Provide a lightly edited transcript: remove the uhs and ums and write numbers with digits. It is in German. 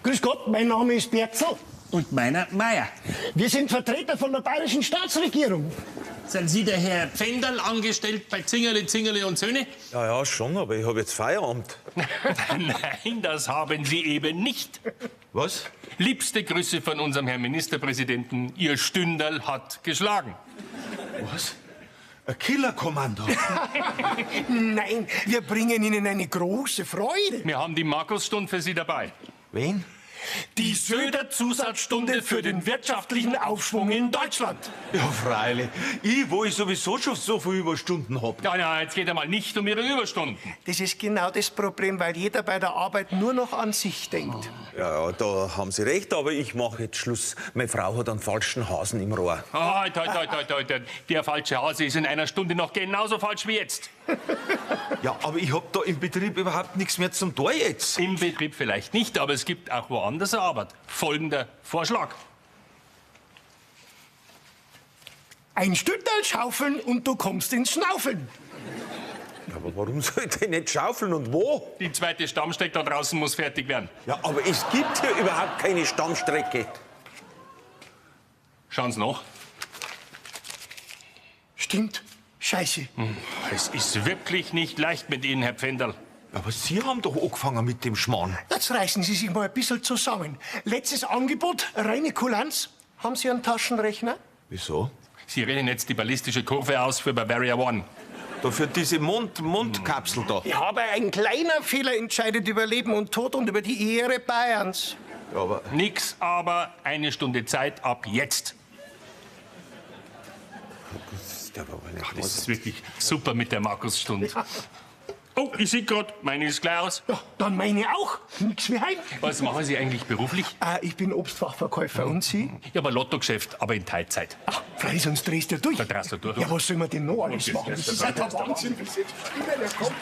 Grüß Gott, mein Name ist Berzel. Und meiner Meier. Wir sind Vertreter von der bayerischen Staatsregierung. Sind Sie der Herr Pfändel, angestellt bei Zingerle und Söhne? Ja, schon, aber ich habe jetzt Feierabend. Nein, das haben Sie eben nicht. Was? Liebste Grüße von unserem Herrn Ministerpräsidenten. Ihr Stündel hat geschlagen. Was? Ein Killerkommando? Nein, wir bringen Ihnen eine große Freude. Wir haben die Markusstunde für Sie dabei. Wen? Die Söder-Zusatzstunde für den wirtschaftlichen Aufschwung in Deutschland. Ja, freilich. Ich, wo ich sowieso schon so viele Überstunden hab. Ja, jetzt geht einmal nicht um Ihre Überstunden. Das ist genau das Problem, weil jeder bei der Arbeit nur noch an sich denkt. Ja, da haben Sie recht, aber ich mache jetzt Schluss. Meine Frau hat einen falschen Hasen im Rohr. Halt. Der falsche Hase ist in einer Stunde noch genauso falsch wie jetzt. Ja, aber ich hab da im Betrieb überhaupt nichts mehr zum Tor jetzt. Im Betrieb vielleicht nicht, aber es gibt auch woanders Arbeit. Folgender Vorschlag. Ein Stündal schaufeln und du kommst ins Schnaufeln. Aber warum soll ich denn nicht schaufeln und wo? Die zweite Stammstrecke da draußen muss fertig werden. Ja, aber es gibt hier überhaupt keine Stammstrecke. Schauen Sie nach. Stimmt. Scheiße. Es ist wirklich nicht leicht mit Ihnen, Herr Pfändel. Aber Sie haben doch angefangen mit dem Schmarrn. Jetzt reißen Sie sich mal ein bisschen zusammen. Letztes Angebot, reine Kulanz. Haben Sie einen Taschenrechner? Wieso? Sie reden jetzt die ballistische Kurve aus für Bavaria One. Da für diese Mundkapsel da. Ja, aber ein kleiner Fehler entscheidet über Leben und Tod und über die Ehre Bayerns. Ja, aber Nix, aber eine Stunde Zeit ab jetzt. Das ist wirklich super mit der Markusstunde. Oh, ich sehe gerade, meine ist gleich aus. Ja, dann meine auch. Nix wie heim. Was machen Sie eigentlich beruflich? Ich bin Obstfachverkäufer. Und Sie? Ja, aber Lottogeschäft, aber in Teilzeit. Ach, freilich, sonst drehst du durch. Da drehst du durch. Ja, was soll man denn noch alles machen? Das ist ja der Wahnsinn. Der kommt.